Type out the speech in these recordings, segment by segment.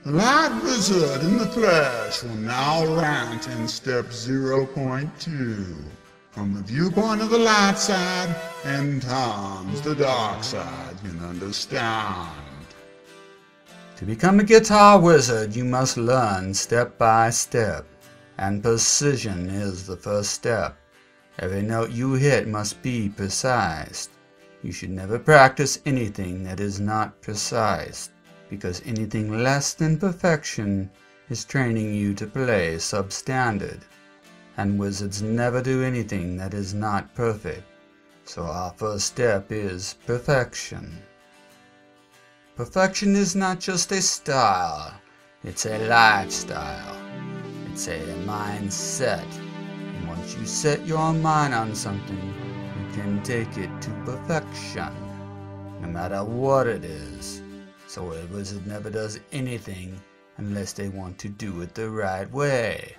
The Light Wizard in the flesh will now rant in step 0.2 from the viewpoint of the light side, and Tom's the dark side can understand. To become a guitar wizard, you must learn step by step, and precision is the first step. Every note you hit must be precise. You should never practice anything that is not precise, because anything less than perfection is training you to play substandard, and wizards never do anything that is not perfect. So our first step is perfection. Perfection is not just a style, it's a lifestyle. It's a mindset. And once you set your mind on something, you can take it to perfection, no matter what it is. So a wizard never does anything unless they want to do it the right way.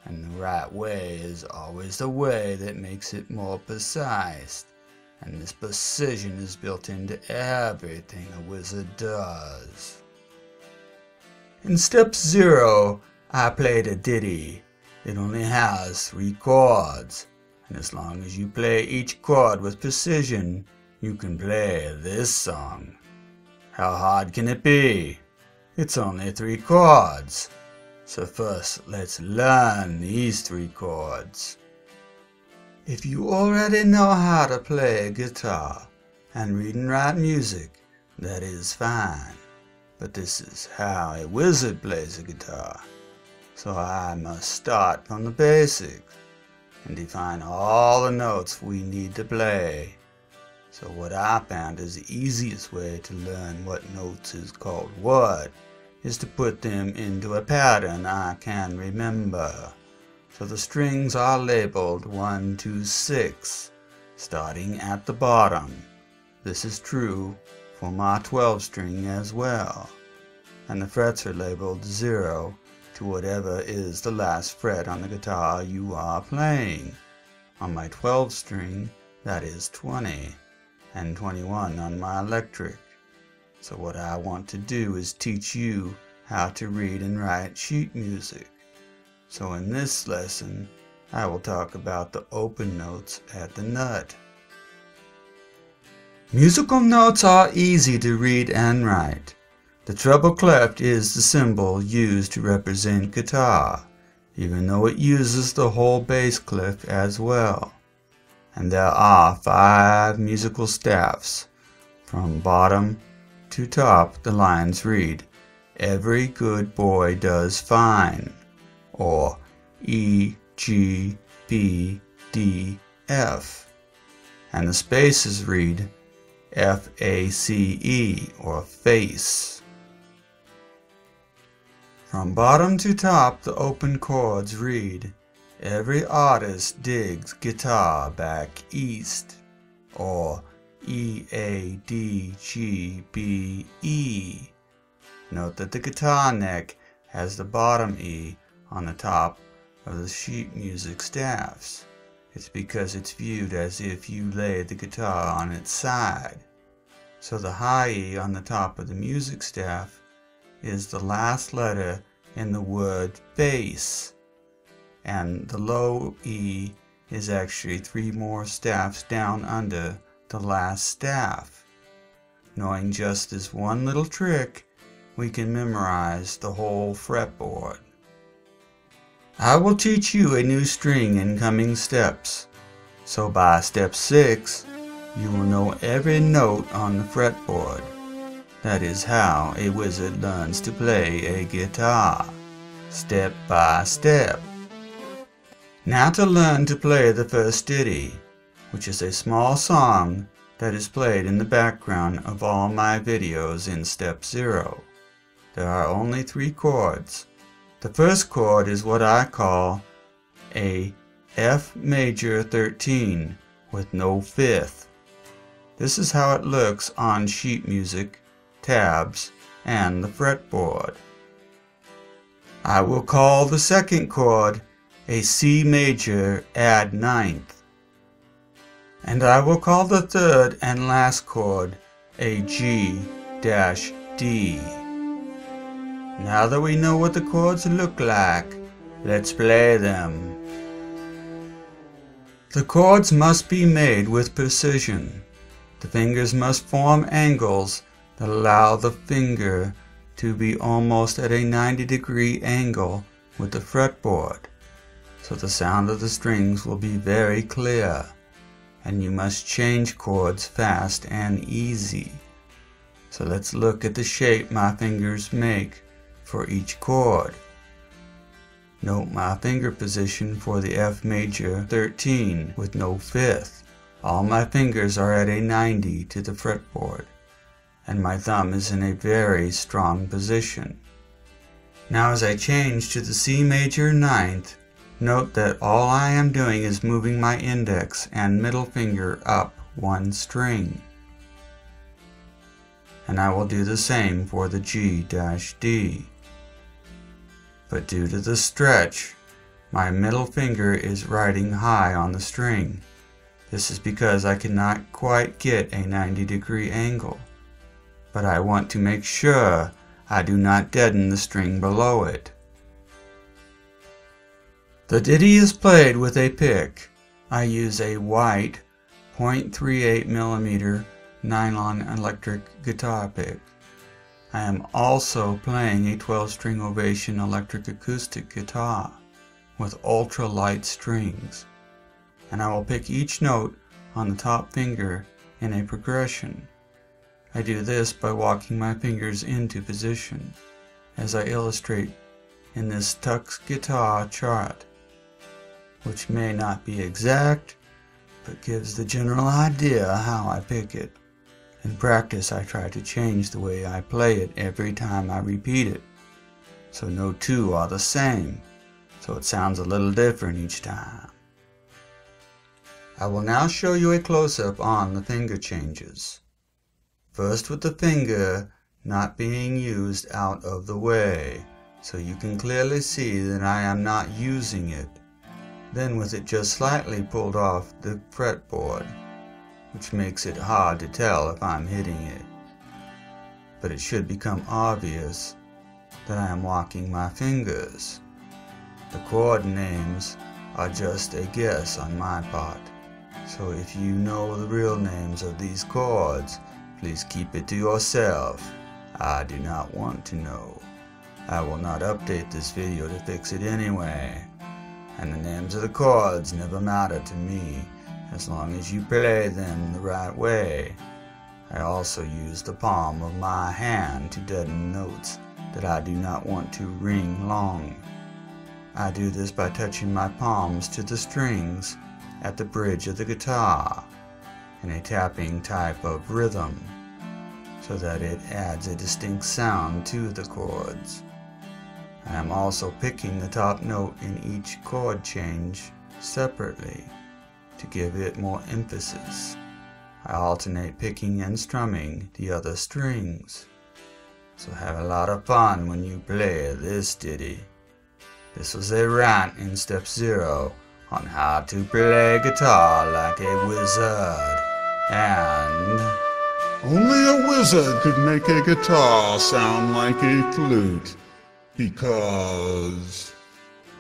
And the right way is always the way that makes it more precise. And this precision is built into everything a wizard does. In step 0, I played a ditty. It only has 3 chords, and as long as you play each chord with precision, you can play this song. How hard can it be? It's only 3 chords. So first, let's learn these 3 chords. If you already know how to play guitar and read and write music, that is fine. But this is how a wizard plays a guitar. So I must start from the basics and define all the notes we need to play. So what I found is the easiest way to learn what notes is called what is to put them into a pattern I can remember. So the strings are labeled 1, 2, 6, starting at the bottom. This is true for my 12 string as well. And the frets are labeled 0 to whatever is the last fret on the guitar you are playing. On my 12 string, that is 20, and 21 on my electric. So what I want to do is teach you how to read and write sheet music. So in this lesson, I will talk about the open notes at the nut. Musical notes are easy to read and write. The treble clef is the symbol used to represent guitar, even though it uses the whole bass clef as well. And there are 5 musical staffs. From bottom to top, the lines read, "Every good boy does fine," or E, G, B, D, F. And the spaces read F, A, C, E, or face. From bottom to top, the open chords read, "Every artist digs guitar back east," or E, A, D, G, B, E. Note that the guitar neck has the bottom E on the top of the sheet music staffs. It's because it's viewed as if you laid the guitar on its side. So the high E on the top of the music staff is the last letter in the word bass, and the low E is actually 3 more staffs down under the last staff. Knowing just this one little trick, we can memorize the whole fretboard. I will teach you a new string in coming steps. So by step 6, you will know every note on the fretboard. That is how a wizard learns to play a guitar, step by step. Now to learn to play the first ditty, which is a small song that is played in the background of all my videos in step 0. There are only 3 chords. The first chord is what I call a F major 13 with no 5th. This is how it looks on sheet music, tabs, and the fretboard. I will call the second chord a C major add 9th. And I will call the third and last chord a G-D. Now that we know what the chords look like, let's play them. The chords must be made with precision. The fingers must form angles that allow the finger to be almost at a 90-degree angle with the fretboard, so the sound of the strings will be very clear, and you must change chords fast and easy. So let's look at the shape my fingers make for each chord. Note my finger position for the F major 13 with no 5th. All my fingers are at a 90 to the fretboard, and my thumb is in a very strong position. Now as I change to the C major 9th, note that all I am doing is moving my index and middle finger up one string. And I will do the same for the G-D. But due to the stretch, my middle finger is riding high on the string. This is because I cannot quite get a 90-degree angle, but I want to make sure I do not deaden the string below it. The ditty is played with a pick. I use a white 0.38mm nylon electric guitar pick. I am also playing a 12-string Ovation electric acoustic guitar with ultra light strings, and I will pick each note on the top finger in a progression. I do this by walking my fingers into position, as I illustrate in this Tux guitar chart, which may not be exact, but gives the general idea how I pick it. In practice, I try to change the way I play it every time I repeat it, so no two are the same, so it sounds a little different each time. I will now show you a close-up on the finger changes. First with the finger not being used out of the way, so you can clearly see that I am not using it. Then with it just slightly pulled off the fretboard, which makes it hard to tell if I'm hitting it. But it should become obvious that I am walking my fingers. The chord names are just a guess on my part, so if you know the real names of these chords, please keep it to yourself. I do not want to know. I will not update this video to fix it anyway, and the names of the chords never matter to me, as long as you play them the right way. I also use the palm of my hand to deaden notes that I do not want to ring long. I do this by touching my palms to the strings at the bridge of the guitar in a tapping type of rhythm, so that it adds a distinct sound to the chords. I am also picking the top note in each chord change separately to give it more emphasis. I alternate picking and strumming the other strings. So have a lot of fun when you play this ditty. This was a rant in step 0 on how to play guitar like a wizard. And only a wizard could make a guitar sound like a flute, because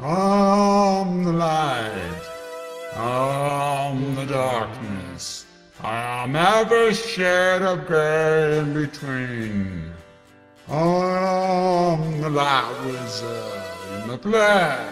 I'm the light, I'm the darkness, I am every shade of gray in between. I'm the light wizard in the play.